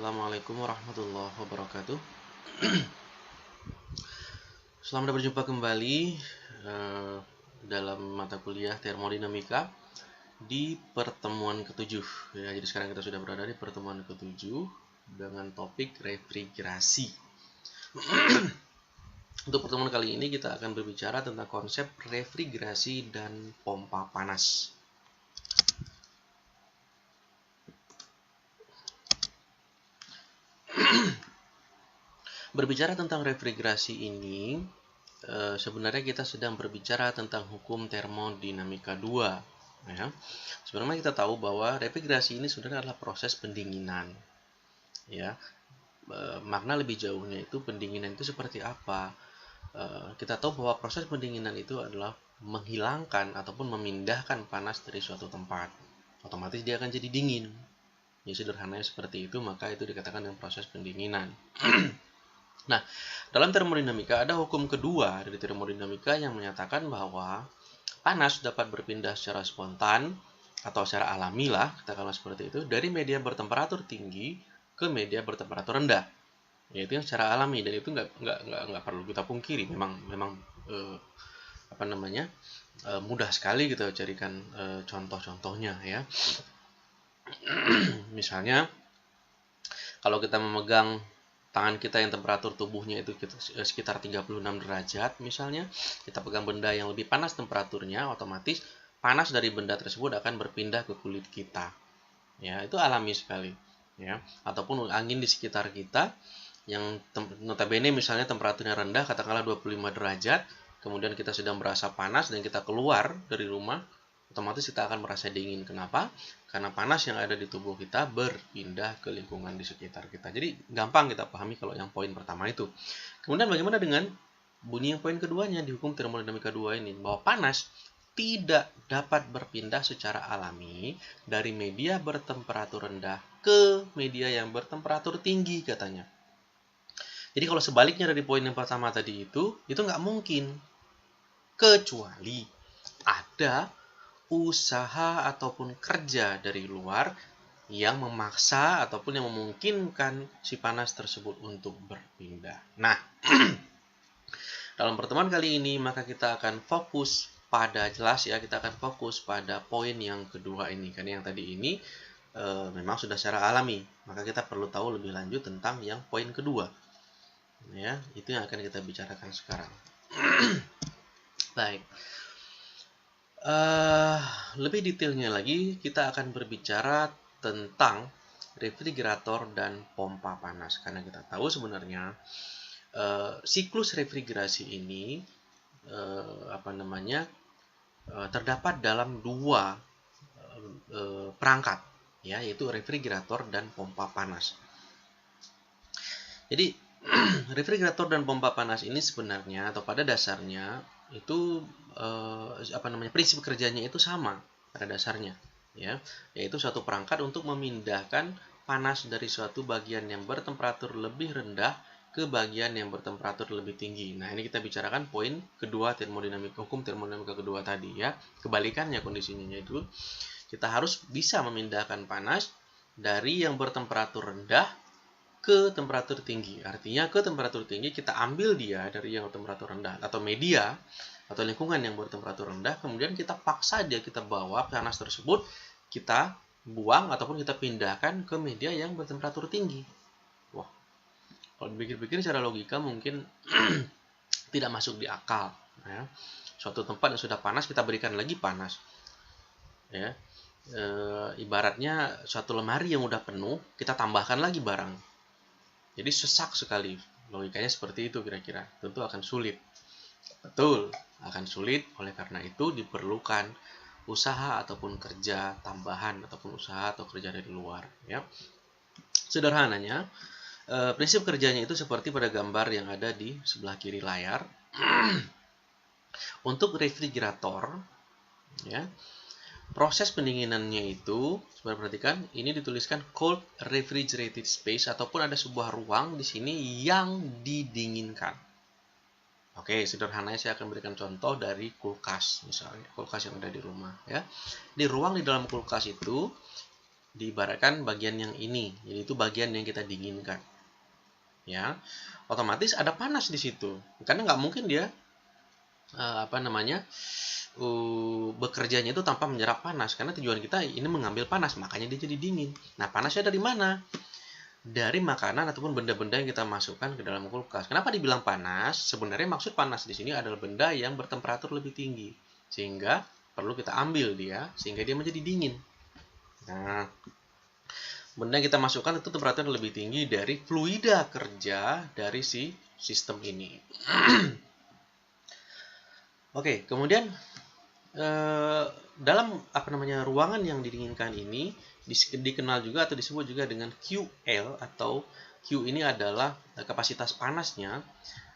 Assalamualaikum warahmatullahi wabarakatuh. Selamat berjumpa kembali dalam mata kuliah termodinamika di pertemuan ketujuh. Ya, jadi sekarang kita sudah berada di pertemuan ketujuh dengan topik refrigerasi. Untuk pertemuan kali ini kita akan berbicara tentang konsep refrigerasi dan pompa panas. Berbicara tentang refrigerasi ini, sebenarnya kita sedang berbicara tentang hukum termodinamika 2. Ya. Sebenarnya kita tahu bahwa refrigerasi ini sebenarnya adalah proses pendinginan. Ya. Makna lebih jauhnya itu pendinginan itu seperti apa? Kita tahu bahwa proses pendinginan itu adalah menghilangkan ataupun memindahkan panas dari suatu tempat. Otomatis dia akan jadi dingin. Ya, sederhananya seperti itu, maka itu dikatakan dengan proses pendinginan. Nah, dalam termodinamika ada hukum kedua dari termodinamika yang menyatakan bahwa panas dapat berpindah secara spontan atau secara alami lah, katakanlah seperti itu, dari media bertemperatur tinggi ke media bertemperatur rendah. Yaitu yang secara alami, dan itu nggak perlu kita pungkiri, memang mudah sekali kita carikan contoh-contohnya ya. Misalnya kalau kita memegang tangan kita yang temperatur tubuhnya itu sekitar 36 derajat misalnya, kita pegang benda yang lebih panas temperaturnya, otomatis panas dari benda tersebut akan berpindah ke kulit kita. Ya, itu alami sekali ya. Ataupun angin di sekitar kita yang notabene misalnya temperaturnya rendah, katakanlah 25 derajat, kemudian kita sedang merasa panas dan kita keluar dari rumah, otomatis kita akan merasa dingin. Kenapa? Karena panas yang ada di tubuh kita berpindah ke lingkungan di sekitar kita. Jadi gampang kita pahami kalau yang poin pertama itu. Kemudian bagaimana dengan bunyi yang poin keduanya di hukum termodinamika 2 ini? Bahwa panas tidak dapat berpindah secara alami dari media bertemperatur rendah ke media yang bertemperatur tinggi katanya. Jadi kalau sebaliknya dari poin yang pertama tadi itu nggak mungkin. Kecuali ada usaha ataupun kerja dari luar yang memaksa ataupun yang memungkinkan si panas tersebut untuk berpindah. Nah, dalam pertemuan kali ini maka kita akan fokus pada kita akan fokus pada poin yang kedua ini. Karena yang tadi ini memang sudah secara alami, maka kita perlu tahu lebih lanjut tentang yang poin kedua. Ya, itu yang akan kita bicarakan sekarang. Baik. Lebih detailnya lagi, kita akan berbicara tentang refrigerator dan pompa panas. Karena kita tahu sebenarnya siklus refrigerasi ini terdapat dalam dua perangkat, ya, yaitu refrigerator dan pompa panas. Jadi refrigerator dan pompa panas ini sebenarnya atau pada dasarnya itu prinsip kerjanya itu sama pada dasarnya, ya, yaitu suatu perangkat untuk memindahkan panas dari suatu bagian yang bertemperatur lebih rendah ke bagian yang bertemperatur lebih tinggi. Nah, ini kita bicarakan poin kedua hukum termodinamika kedua tadi ya. Kebalikannya kondisinya, yaitu kita harus bisa memindahkan panas dari yang bertemperatur rendah ke temperatur tinggi. Artinya ke temperatur tinggi kita ambil dia dari yang temperatur rendah atau media atau lingkungan yang bertemperatur rendah, kemudian kita paksa dia, kita bawa panas tersebut, kita buang ataupun kita pindahkan ke media yang bertemperatur tinggi. Wah, kalau dipikir-pikir secara logika mungkin tidak masuk di akal. Ya. Suatu tempat yang sudah panas kita berikan lagi panas. Ya. Ibaratnya suatu lemari yang udah penuh kita tambahkan lagi barang. Jadi sesak sekali. Logikanya seperti itu kira-kira. Tentu akan sulit. Betul, akan sulit. Oleh karena itu diperlukan usaha ataupun kerja tambahan ataupun usaha atau kerja dari luar. Ya. Sederhananya, prinsip kerjanya itu seperti pada gambar yang ada di sebelah kiri layar. Untuk refrigerator, ya, proses pendinginannya itu, coba perhatikan, ini dituliskan cold refrigerated space ataupun ada sebuah ruang di sini yang didinginkan. Oke, sederhananya saya akan berikan contoh dari kulkas misalnya, kulkas yang ada di rumah ya. Di ruang di dalam kulkas itu diibaratkan bagian yang ini, jadi itu bagian yang kita dinginkan. Ya, otomatis ada panas di situ, karena nggak mungkin dia bekerjanya itu tanpa menyerap panas, karena tujuan kita ini mengambil panas, makanya dia jadi dingin. Nah, panasnya dari mana? Dari makanan ataupun benda-benda yang kita masukkan ke dalam kulkas. Kenapa dibilang panas? Sebenarnya maksud panas di sini adalah benda yang bertemperatur lebih tinggi, sehingga perlu kita ambil dia sehingga dia menjadi dingin. Nah, benda yang kita masukkan itu temperatur lebih tinggi dari fluida kerja dari si sistem ini. Oke, kemudian dalam ruangan yang didinginkan ini dikenal juga atau disebut juga dengan QL, atau Q ini adalah kapasitas panasnya,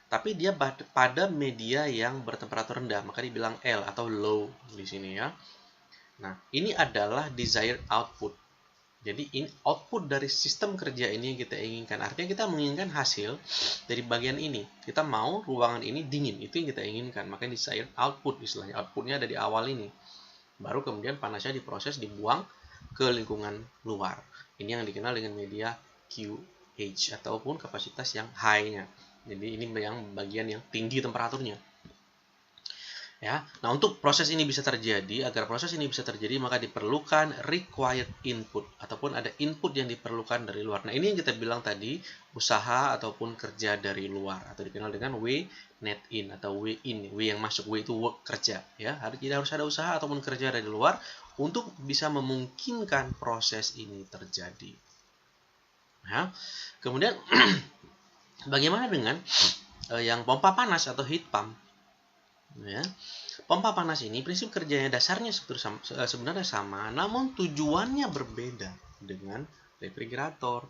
tapi dia pada media yang bertemperatur rendah, maka dibilang L atau low di sini ya. Nah, ini adalah desired output. Jadi ini output dari sistem kerja ini yang kita inginkan. Artinya kita menginginkan hasil dari bagian ini. Kita mau ruangan ini dingin, itu yang kita inginkan. Makanya desired output istilahnya. Outputnya ada di awal ini. Baru kemudian panasnya diproses, dibuang ke lingkungan luar. Ini yang dikenal dengan media QH ataupun kapasitas yang high-nya. Jadi ini yang bagian yang tinggi temperaturnya. Ya. Nah, untuk proses ini bisa terjadi, agar proses ini bisa terjadi, maka diperlukan required input ataupun ada input yang diperlukan dari luar. Nah, ini yang kita bilang tadi, usaha ataupun kerja dari luar, atau dikenal dengan W net in atau W in. W yang masuk, W itu work, kerja, ya. Jadi harus ada usaha ataupun kerja dari luar untuk bisa memungkinkan proses ini terjadi. Nah, kemudian bagaimana dengan yang pompa panas atau heat pump? Ya. Pompa panas ini prinsip kerjanya dasarnya sebenarnya sama, namun tujuannya berbeda dengan refrigerator.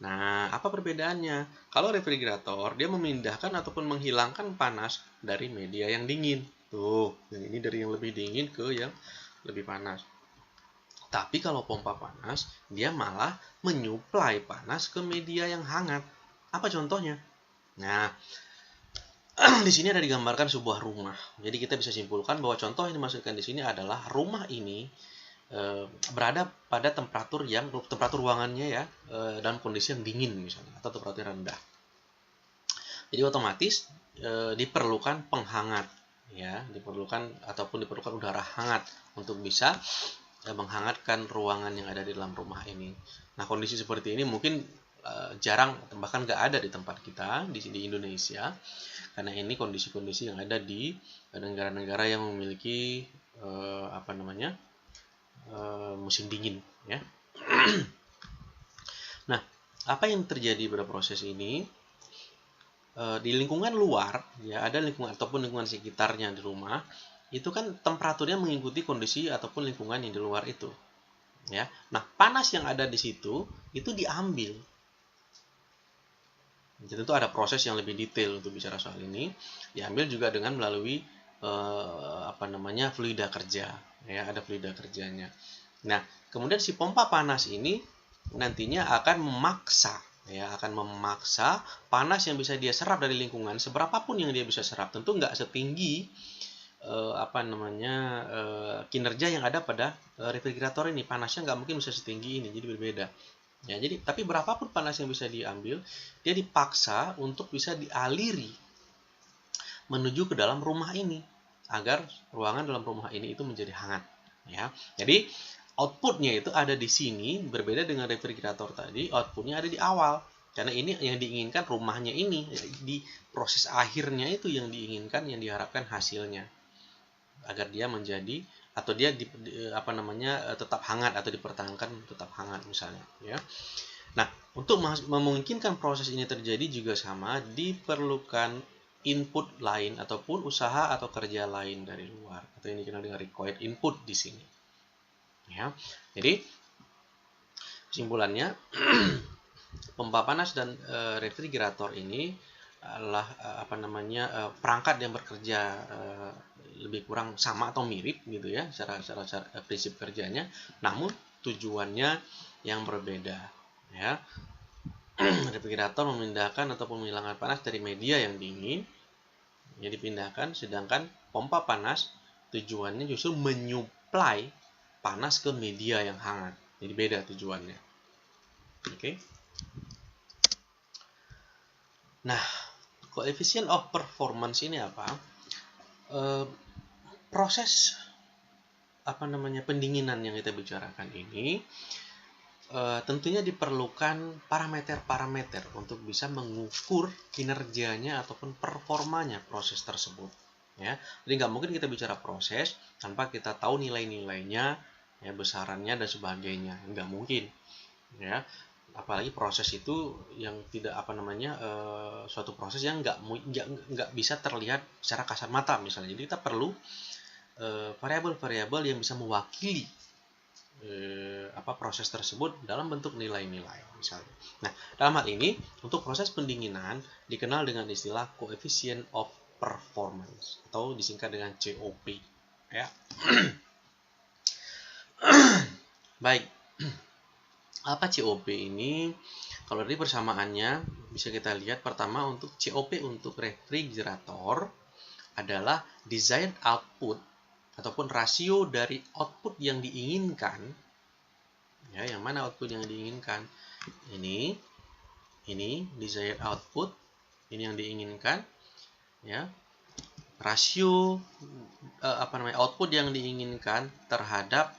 Nah, apa perbedaannya? Kalau refrigerator, dia memindahkan ataupun menghilangkan panas dari media yang dingin. Tuh, yang ini dari yang lebih dingin ke yang lebih panas. Tapi kalau pompa panas, dia malah menyuplai panas ke media yang hangat. Apa contohnya? Nah, di sini ada digambarkan sebuah rumah. Jadi kita bisa simpulkan bahwa contoh yang dimaksudkan di sini adalah rumah ini berada pada temperatur ruangannya ya dalam kondisi yang dingin misalnya, atau temperatur rendah. Jadi otomatis diperlukan penghangat, ya, diperlukan udara hangat untuk bisa menghangatkan ruangan yang ada di dalam rumah ini. Nah, kondisi seperti ini mungkin jarang, bahkan nggak ada di tempat kita di Indonesia, karena ini kondisi-kondisi yang ada di negara-negara yang memiliki musim dingin, ya. Nah, apa yang terjadi pada proses ini? Di lingkungan luar, ya, ada lingkungan ataupun lingkungan sekitarnya di rumah, itu kan temperaturnya mengikuti kondisi ataupun lingkungan yang di luar itu, ya. Nah, panas yang ada di situ itu diambil. Jadi tentu ada proses yang lebih detail untuk bicara soal ini. Diambil juga dengan melalui fluida kerja, ya, ada fluida kerjanya. Nah, kemudian si pompa panas ini nantinya akan memaksa panas yang bisa dia serap dari lingkungan, seberapapun yang dia bisa serap. Tentu nggak setinggi kinerja yang ada pada refrigerator ini. Panasnya nggak mungkin bisa setinggi ini, jadi berbeda. Ya, jadi tapi berapapun panas yang bisa diambil, dia dipaksa untuk bisa dialiri menuju ke dalam rumah ini agar ruangan dalam rumah ini itu menjadi hangat, ya. Jadi outputnya itu ada di sini, berbeda dengan refrigerator tadi, outputnya ada di awal. Karena ini yang diinginkan rumahnya ini, di proses akhirnya itu yang diinginkan, yang diharapkan hasilnya, agar dia menjadi atau dia tetap hangat atau dipertahankan tetap hangat misalnya, ya. Nah, untuk memungkinkan proses ini terjadi juga sama, diperlukan input lain ataupun usaha atau kerja lain dari luar, atau yang dikenal dengan required input di sini, ya. Jadi kesimpulannya, pompa panas dan refrigerator ini adalah perangkat yang bekerja lebih kurang sama atau mirip gitu ya, secara prinsip kerjanya, namun tujuannya yang berbeda, ya. Refrigerator memindahkan ataupun menghilangkan panas dari media yang dingin yang dipindahkan, sedangkan pompa panas tujuannya justru menyuplai panas ke media yang hangat. Jadi beda tujuannya. Oke. Nah, coefficient of performance ini apa? Proses pendinginan yang kita bicarakan ini tentunya diperlukan parameter-parameter untuk bisa mengukur kinerjanya ataupun performanya proses tersebut. Ya, jadi nggak mungkin kita bicara proses tanpa kita tahu nilai-nilainya, ya besarannya dan sebagainya, nggak mungkin. Ya, apalagi proses itu yang tidak suatu proses yang nggak bisa terlihat secara kasat mata misalnya. Jadi kita perlu variabel-variabel yang bisa mewakili proses tersebut dalam bentuk nilai-nilai misalnya. Nah, dalam hal ini untuk proses pendinginan dikenal dengan istilah coefficient of performance atau disingkat dengan COP. Ya. Baik. Apa COP ini? Kalau dari persamaannya bisa kita lihat pertama untuk COP untuk refrigerator adalah desired output ataupun rasio dari output yang diinginkan. Ya, yang mana output yang diinginkan? Ini desired output, ini yang diinginkan, ya. Rasio output yang diinginkan terhadap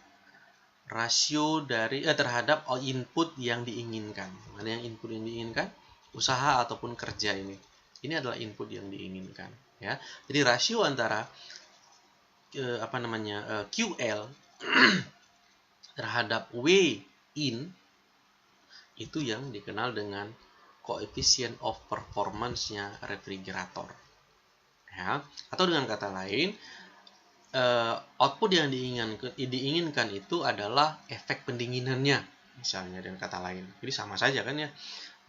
rasio dari terhadap input yang diinginkan. Mana yang input yang diinginkan? Usaha ataupun kerja ini. Ini adalah input yang diinginkan, ya. Jadi rasio antara QL terhadap W in itu yang dikenal dengan coefficient of performance-nya refrigerator. Ya, atau dengan kata lain, output yang diinginkan itu adalah efek pendinginannya, misalnya dengan kata lain. Jadi sama saja kan ya,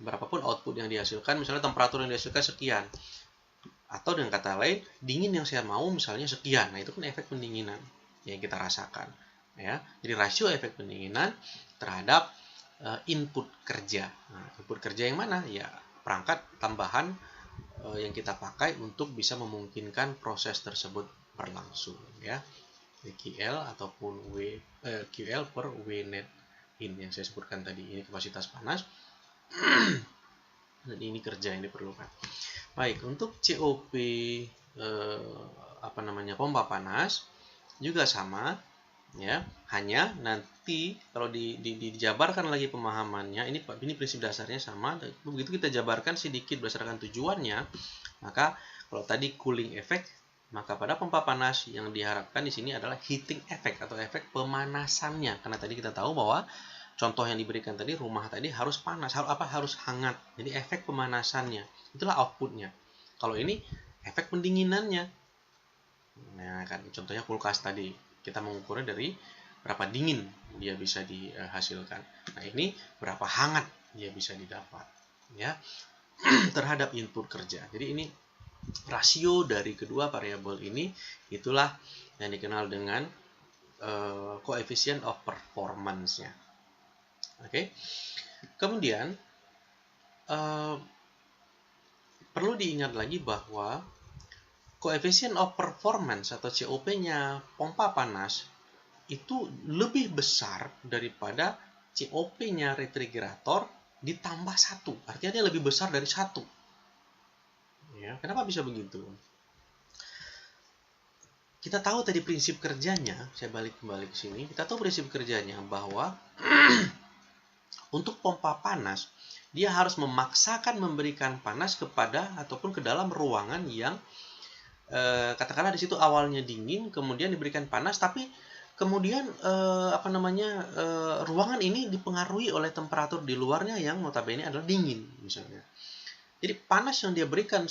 berapapun output yang dihasilkan, misalnya temperatur yang dihasilkan sekian, atau dengan kata lain dingin yang saya mau misalnya sekian. Nah, itu kan efek pendinginan yang kita rasakan, ya. Jadi rasio efek pendinginan terhadap input kerja. Nah, input kerja yang mana? Ya, perangkat tambahan yang kita pakai untuk bisa memungkinkan proses tersebut berlangsung, ya. QL ataupun QL per W net in yang saya sebutkan tadi. Ini kapasitas panas dan ini kerja yang diperlukan. Baik, untuk COP pompa panas juga sama, ya. Hanya nanti kalau dijabarkan lagi pemahamannya, ini prinsip dasarnya sama. Begitu kita jabarkan sedikit berdasarkan tujuannya, maka kalau tadi cooling effect, maka pada pompa panas yang diharapkan di sini adalah heating effect atau efek pemanasannya. Karena tadi kita tahu bahwa contoh yang diberikan tadi, rumah tadi harus panas, harus hangat. Jadi efek pemanasannya, itulah outputnya. Kalau ini efek pendinginannya. Nah, kan contohnya kulkas tadi, kita mengukurnya dari berapa dingin dia bisa dihasilkan. Nah, ini berapa hangat dia bisa didapat, ya, terhadap input kerja. Jadi ini rasio dari kedua variabel ini, itulah yang dikenal dengan coefficient of performance-nya. Oke. Kemudian perlu diingat lagi bahwa coefficient of performance atau COP-nya pompa panas itu lebih besar daripada COP-nya refrigerator ditambah 1. Artinya dia lebih besar dari 1. Ya, kenapa bisa begitu? Kita tahu tadi prinsip kerjanya, saya balik kembali ke sini. Kita tahu prinsip kerjanya bahwa untuk pompa panas, dia harus memaksakan memberikan panas kepada ataupun ke dalam ruangan yang katakanlah di situ awalnya dingin, kemudian diberikan panas, tapi kemudian ruangan ini dipengaruhi oleh temperatur di luarnya yang notabene adalah dingin misalnya. Jadi panas yang dia berikan,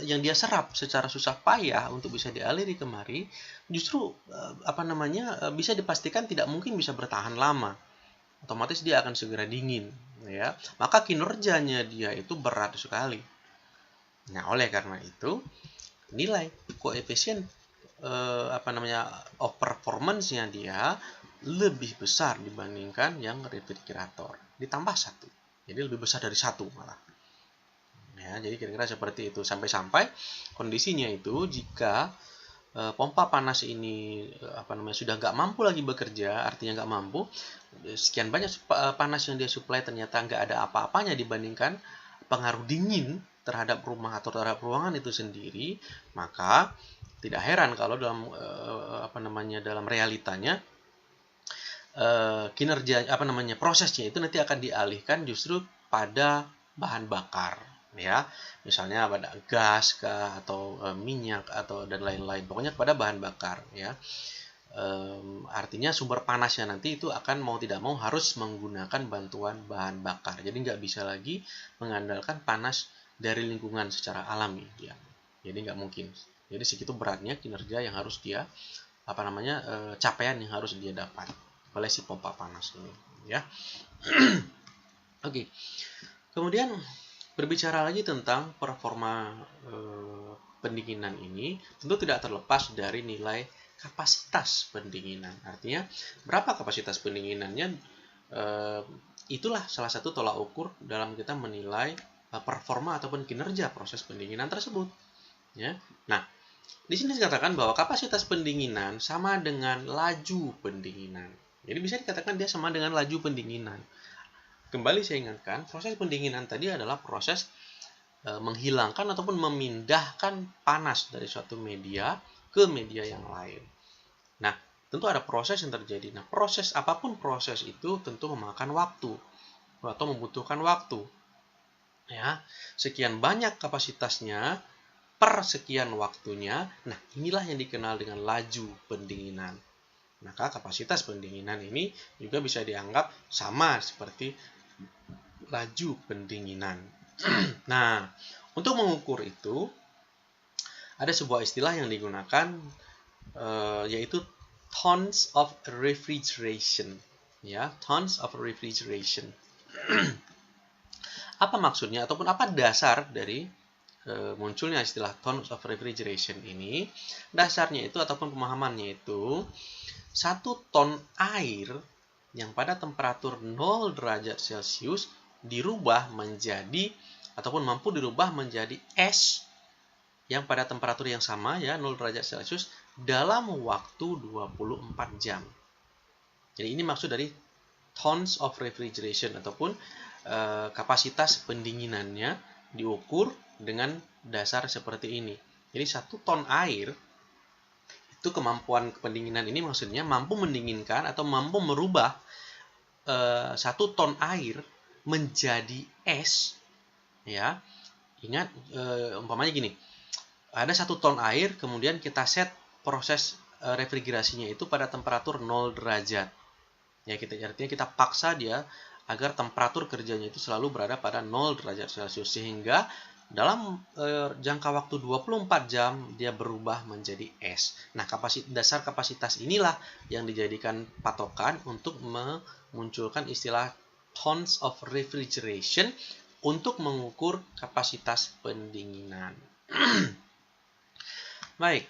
yang dia serap secara susah payah untuk bisa dialiri kemari, justru bisa dipastikan tidak mungkin bisa bertahan lama. Otomatis dia akan segera dingin, ya. Maka kinerjanya dia itu berat sekali. Nah, oleh karena itu nilai koefisien of performance-nya dia lebih besar dibandingkan yang refrigerator, ditambah 1. Jadi lebih besar dari 1 malah. Ya, jadi kira-kira seperti itu. Sampai-sampai kondisinya itu jika pompa panas ini sudah nggak mampu lagi bekerja, artinya nggak mampu, sekian banyak panas yang dia suplai ternyata nggak ada apa-apanya dibandingkan pengaruh dingin terhadap rumah atau terhadap ruangan itu sendiri, maka tidak heran kalau dalam realitanya kinerja prosesnya itu nanti akan dialihkan justru pada bahan bakar, ya, misalnya pada gas kah, atau minyak atau dan lain-lain, pokoknya pada bahan bakar, ya. Artinya sumber panasnya nanti itu akan mau tidak mau harus menggunakan bantuan bahan bakar, jadi nggak bisa lagi mengandalkan panas dari lingkungan secara alami, ya. Jadi nggak mungkin. Jadi segitu beratnya kinerja yang harus dia capaian yang harus dia dapat oleh si pompa panas ini, ya. Oke. Kemudian berbicara lagi tentang performa pendinginan ini, tentu tidak terlepas dari nilai kapasitas pendinginan. Artinya berapa kapasitas pendinginannya, itulah salah satu tolak ukur dalam kita menilai performa ataupun kinerja proses pendinginan tersebut, ya. Nah, di sini dikatakan bahwa kapasitas pendinginan sama dengan laju pendinginan. Jadi bisa dikatakan dia sama dengan laju pendinginan. Kembali saya ingatkan, proses pendinginan tadi adalah proses menghilangkan ataupun memindahkan panas dari suatu media ke media yang lain. Nah, tentu ada proses yang terjadi. Nah, apapun proses itu tentu memakan waktu atau membutuhkan waktu. Ya, sekian banyak kapasitasnya per sekian waktunya. Nah, inilah yang dikenal dengan laju pendinginan. Maka kapasitas pendinginan ini juga bisa dianggap sama seperti laju pendinginan. Nah, untuk mengukur itu ada sebuah istilah yang digunakan, yaitu tons of refrigeration, ya, tons of refrigeration. Apa maksudnya ataupun apa dasar dari munculnya istilah tons of refrigeration ini? Dasarnya itu ataupun pemahamannya itu 1 ton air yang pada temperatur 0 derajat Celcius dirubah menjadi ataupun mampu dirubah menjadi es yang pada temperatur yang sama, ya, 0 derajat Celcius dalam waktu 24 jam. Jadi ini maksud dari tons of refrigeration ataupun kapasitas pendinginannya diukur dengan dasar seperti ini. Jadi 1 ton air itu kemampuan pendinginan ini maksudnya mampu mendinginkan atau mampu merubah 1 ton air menjadi es, ya. Ingat, umpamanya gini, ada 1 ton air, kemudian kita set proses refrigerasinya itu pada temperatur 0 derajat. Ya, artinya kita paksa dia agar temperatur kerjanya itu selalu berada pada 0 derajat Celcius, sehingga dalam jangka waktu 24 jam dia berubah menjadi es. Nah, dasar kapasitas inilah yang dijadikan patokan untuk memunculkan istilah tons of refrigeration untuk mengukur kapasitas pendinginan. Baik,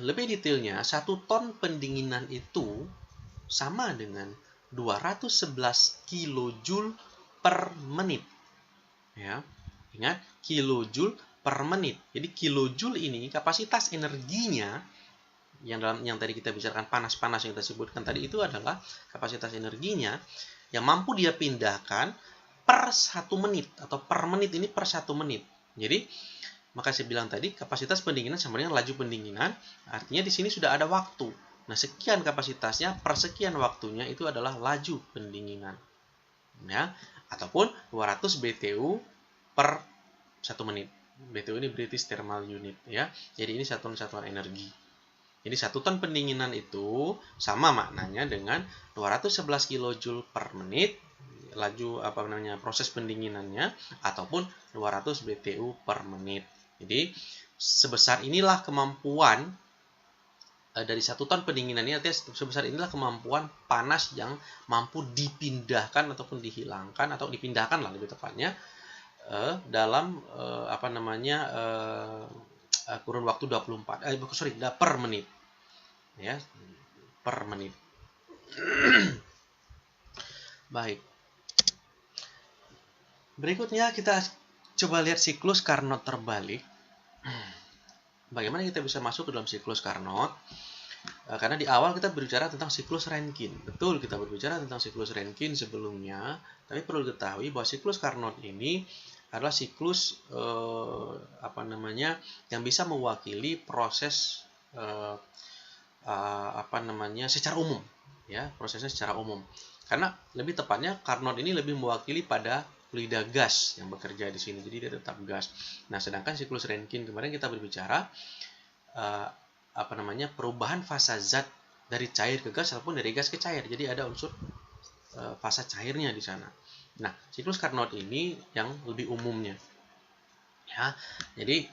lebih detailnya, 1 ton pendinginan itu sama dengan 211 kilojoule per menit. Ya, ingat, kilojoule per menit. Jadi kilojoule ini kapasitas energinya yang tadi kita bicarakan panas-panas yang kita sebutkan tadi, itu adalah kapasitas energinya yang mampu dia pindahkan per 1 menit atau per menit ini per 1 menit. Jadi maka saya bilang tadi kapasitas pendinginan sama dengan laju pendinginan, artinya di sini sudah ada waktu. Nah, sekian kapasitasnya per sekian waktunya itu adalah laju pendinginan. Ya, ataupun 200 BTU per 1 menit. BTU ini British Thermal Unit, ya. Jadi ini satuan energi. Jadi 1 ton pendinginan itu sama maknanya dengan 211 kJ per menit laju proses pendinginannya, ataupun 200 BTU per menit. Jadi sebesar inilah kemampuan dari 1 ton pendinginan ini, artinya sebesar inilah kemampuan panas yang mampu dipindahkan ataupun dihilangkan atau dipindahkan lah lebih tepatnya dalam kurun waktu 24 per menit, ya, per menit. Baik. Berikutnya kita coba lihat siklus Carnot terbalik. bagaimana kita bisa masuk ke dalam siklus Carnot? Karena di awal kita berbicara tentang siklus Rankine. Betul, kita berbicara tentang siklus Rankine sebelumnya, tapi perlu diketahui bahwa siklus Carnot ini adalah siklus yang bisa mewakili proses secara umum, ya, prosesnya secara umum. Karena lebih tepatnya Carnot ini lebih mewakili pada fluida gas yang bekerja di sini, jadi dia tetap gas. Nah, sedangkan siklus Rankine kemarin kita berbicara perubahan fasa zat dari cair ke gas ataupun dari gas ke cair. Jadi ada unsur fasa cairnya di sana. Nah, siklus Carnot ini yang lebih umumnya. Ya. Jadi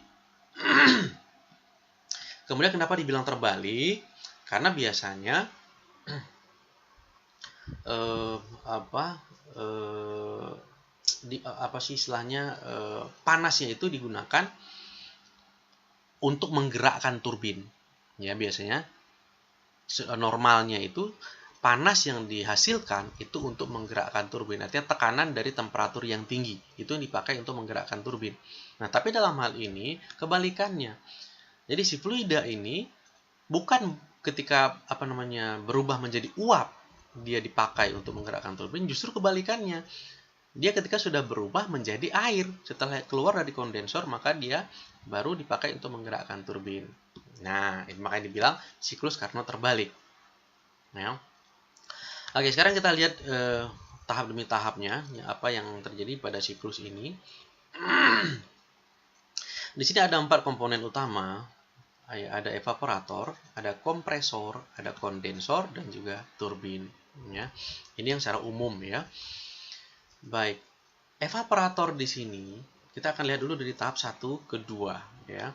kemudian kenapa dibilang terbalik? Karena biasanya panasnya itu digunakan untuk menggerakkan turbin. Ya, biasanya normalnya itu panas yang dihasilkan itu untuk menggerakkan turbin. Artinya tekanan dari temperatur yang tinggi itu yang dipakai untuk menggerakkan turbin. Nah, tapi dalam hal ini kebalikannya. Jadi si fluida ini bukan ketika berubah menjadi uap dia dipakai untuk menggerakkan turbin, justru kebalikannya. Dia ketika sudah berubah menjadi air, setelah keluar dari kondensor, maka dia baru dipakai untuk menggerakkan turbin. Nah, makanya dibilang siklus Carnot terbalik. Ya. Oke, sekarang kita lihat tahap demi tahapnya, ya, apa yang terjadi pada siklus ini. Di sini ada 4 komponen utama. Ada evaporator, ada kompresor, ada kondensor, dan juga turbin. Ya. Ini yang secara umum, ya. Baik, evaporator di sini kita akan lihat dulu dari tahap 1 ke 2, ya.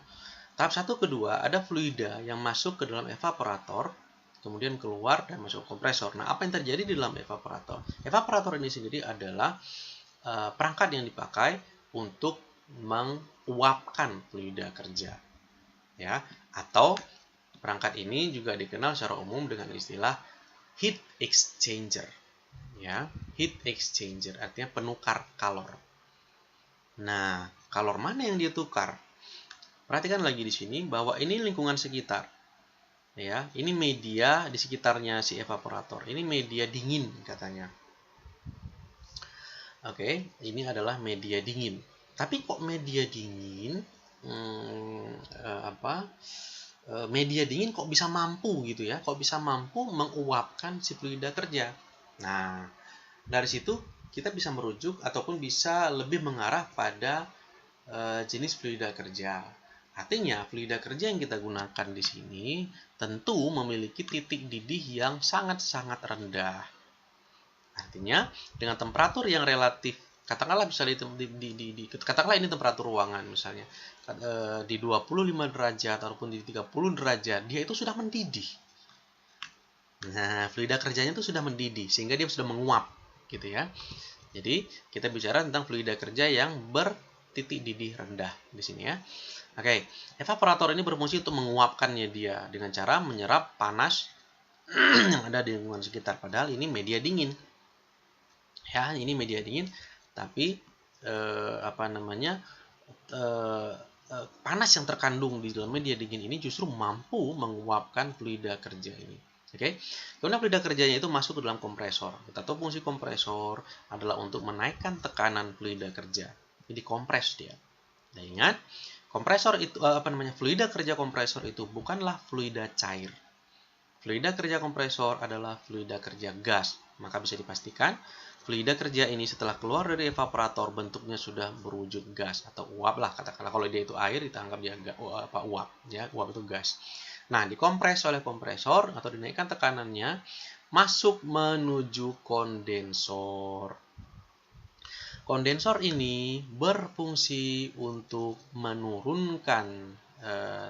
Tahap 1 ke 2 ada fluida yang masuk ke dalam evaporator, kemudian keluar dan masuk kompresor. Nah, apa yang terjadi di dalam evaporator? Evaporator ini sendiri adalah perangkat yang dipakai untuk menguapkan fluida kerja, ya. Atau perangkat ini juga dikenal secara umum dengan istilah heat exchanger. Ya, heat exchanger artinya penukar kalor. Nah, kalor mana yang dia tukar? Perhatikan lagi di sini bahwa ini lingkungan sekitar. Ya, ini media di sekitarnya si evaporator. Ini media dingin katanya. Oke, ini adalah media dingin. Tapi kok media dingin media dingin kok bisa mampu gitu ya? Kok bisa mampu menguapkan si fluida kerja? Nah, dari situ kita bisa merujuk ataupun bisa lebih mengarah pada jenis fluida kerja. Artinya, fluida kerja yang kita gunakan di sini tentu memiliki titik didih yang sangat-sangat rendah. Artinya, dengan temperatur yang relatif, katakanlah misalnya katakanlah ini temperatur ruangan misalnya, di 25 derajat ataupun di 30 derajat, dia itu sudah mendidih. Nah, fluida kerjanya itu sudah mendidih sehingga dia sudah menguap, gitu ya. Jadi, kita bicara tentang fluida kerja yang bertitik didih rendah di sini ya. Oke, evaporator ini berfungsi untuk menguapkannya dia dengan cara menyerap panas yang ada di lingkungan sekitar. Padahal ini media dingin. Ya, ini media dingin, tapi panas yang terkandung di dalam media dingin ini justru mampu menguapkan fluida kerja ini. Oke, kemudian fluida kerjanya itu masuk ke dalam kompresor. Kita tahu fungsi kompresor adalah untuk menaikkan tekanan fluida kerja. Jadi kompres dia. Nah, ingat, kompresor itu fluida kerja kompresor itu bukanlah fluida cair. Fluida kerja kompresor adalah fluida kerja gas. Maka bisa dipastikan fluida kerja ini setelah keluar dari evaporator bentuknya sudah berwujud gas atau uap lah, katakanlah. Kalau dia itu air kita anggap dia uap, ya, uap itu gas. Nah, dikompres oleh kompresor atau dinaikkan tekanannya masuk menuju kondensor. Kondensor ini berfungsi untuk menurunkan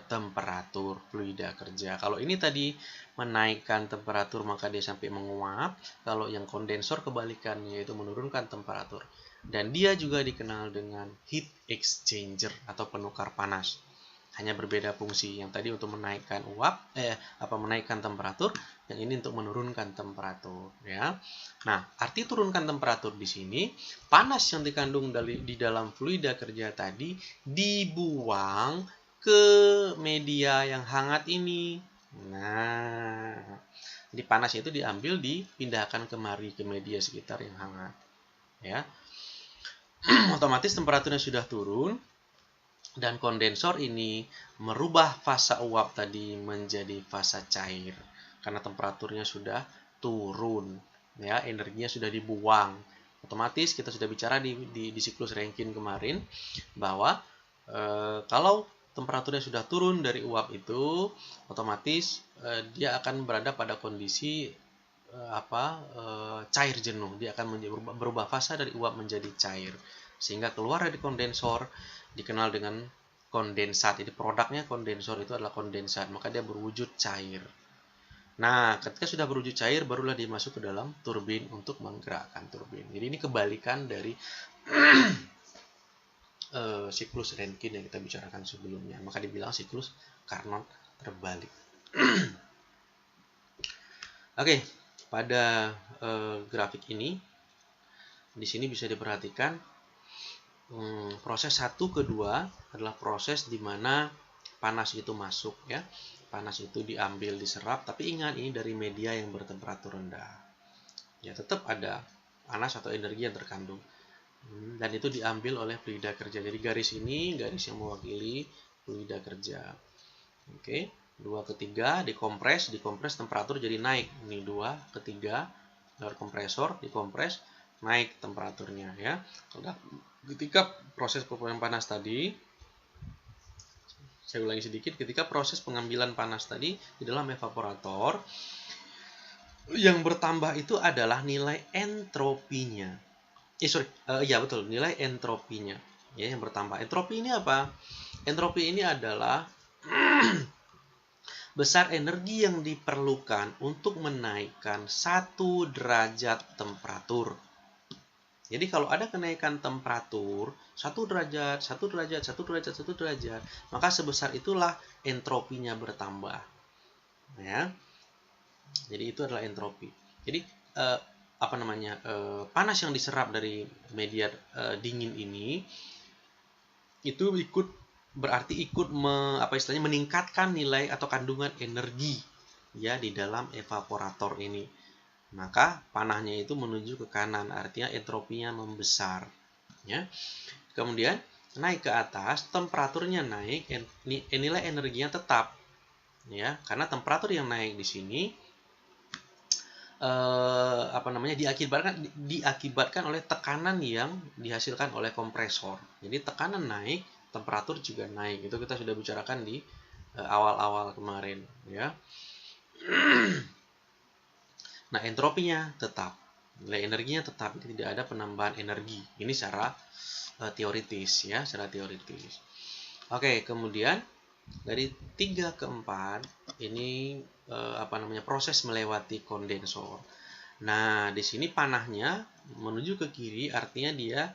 temperatur fluida kerja. Kalau ini tadi menaikkan temperatur maka dia sampai menguap. Kalau yang kondensor kebalikannya yaitu menurunkan temperatur. Dan dia juga dikenal dengan heat exchanger atau penukar panas. Hanya berbeda fungsi. Yang tadi untuk menaikkan menaikkan temperatur, yang ini untuk menurunkan temperatur, ya. Nah, arti turunkan temperatur di sini, panas yang dikandung di dalam fluida kerja tadi dibuang ke media yang hangat ini. Nah, jadi panas itu diambil dipindahkan kemari ke media sekitar yang hangat, ya. Otomatis temperaturnya sudah turun dan kondensor ini merubah fasa uap tadi menjadi fasa cair karena temperaturnya sudah turun, ya, energinya sudah dibuang. Otomatis kita sudah bicara di siklus Rankine kemarin bahwa kalau temperaturnya sudah turun dari uap itu, otomatis dia akan berada pada kondisi cair jenuh. Dia akan berubah fasa dari uap menjadi cair, sehingga keluar dari kondensor dikenal dengan kondensat. Jadi produknya kondensor itu adalah kondensat, maka dia berwujud cair. Nah, ketika sudah berwujud cair, barulah dia masuk ke dalam turbin untuk menggerakkan turbin. Jadi ini kebalikan dari siklus Rankine yang kita bicarakan sebelumnya. Maka dibilang siklus Carnot terbalik. Oke, pada grafik ini, di sini bisa diperhatikan proses 1 ke 2 adalah proses di mana panas itu masuk, ya. Panas itu diambil, diserap, tapi ingat ini dari media yang bertemperatur rendah. Ya, tetap ada panas atau energi yang terkandung. Dan itu diambil oleh fluida kerja. Jadi garis ini garis yang mewakili fluida kerja. Oke, 2 ke 3 dikompres temperatur jadi naik. Ini 2 ke 3 lewat kompresor, dikompres, naik temperaturnya, ya. Ketika proses pengambilan panas tadi, saya ulangi sedikit, ketika proses pengambilan panas tadi di dalam evaporator, yang bertambah itu adalah nilai entropinya. Betul, nilai entropinya, ya, yang bertambah. Entropi ini apa? Entropi ini adalah besar energi yang diperlukan untuk menaikkan 1 derajat temperatur. Jadi kalau ada kenaikan temperatur 1 derajat, 1 derajat, 1 derajat, 1 derajat, maka sebesar itulah entropinya bertambah. Ya. Jadi itu adalah entropi. Jadi panas yang diserap dari media dingin ini itu berarti ikut meningkatkan nilai atau kandungan energi, ya, di dalam evaporator ini. Maka panahnya itu menuju ke kanan, artinya entropinya membesar, ya. Kemudian naik ke atas, temperaturnya naik, nilai energinya tetap, ya, karena temperatur yang naik di sini diakibatkan oleh tekanan yang dihasilkan oleh kompresor. Jadi tekanan naik, temperatur juga naik. Itu kita sudah bicarakan di awal-awal kemarin, ya. Nah, entropinya tetap, nilai energinya tetap, tidak ada penambahan energi. Ini secara teoritis, ya, secara teoritis. Oke, kemudian dari 3 ke 4 ini proses melewati kondensor. Nah, di sini panahnya menuju ke kiri, artinya dia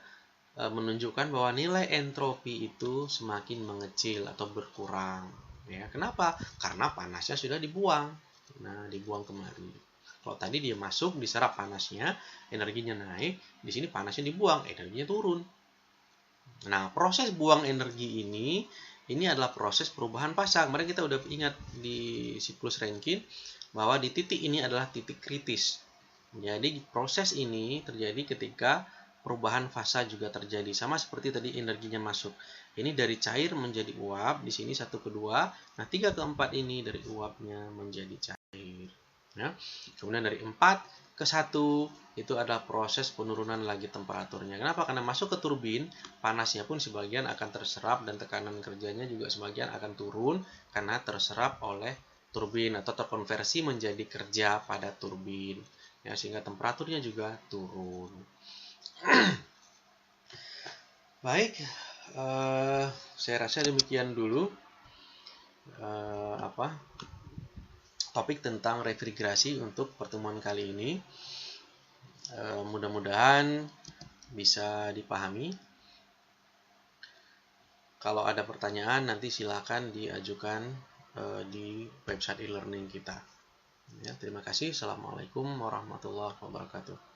menunjukkan bahwa nilai entropi itu semakin mengecil atau berkurang. Ya, kenapa? Karena panasnya sudah dibuang. Nah, dibuang kemari. Kalau tadi dia masuk, diserap panasnya, energinya naik, di sini panasnya dibuang, energinya turun. Nah, proses buang energi ini adalah proses perubahan fasa. Kemarin kita udah ingat di siklus Rankine bahwa di titik ini adalah titik kritis. Jadi proses ini terjadi ketika perubahan fasa juga terjadi, sama seperti tadi energinya masuk. Ini dari cair menjadi uap, di sini 1 ke 2. Nah, 3 ke 4 ini dari uapnya menjadi cair. Ya. Kemudian dari 4 ke 1 itu adalah proses penurunan lagi temperaturnya. Kenapa? Karena masuk ke turbin, panasnya pun sebagian akan terserap dan tekanan kerjanya juga sebagian akan turun karena terserap oleh turbin atau terkonversi menjadi kerja pada turbin. Ya, sehingga temperaturnya juga turun. Baik, saya rasa demikian dulu topik tentang refrigerasi untuk pertemuan kali ini. Mudah-mudahan bisa dipahami. Kalau ada pertanyaan nanti silakan diajukan di website e-learning kita. Ya, terima kasih. Assalamualaikum warahmatullahi wabarakatuh.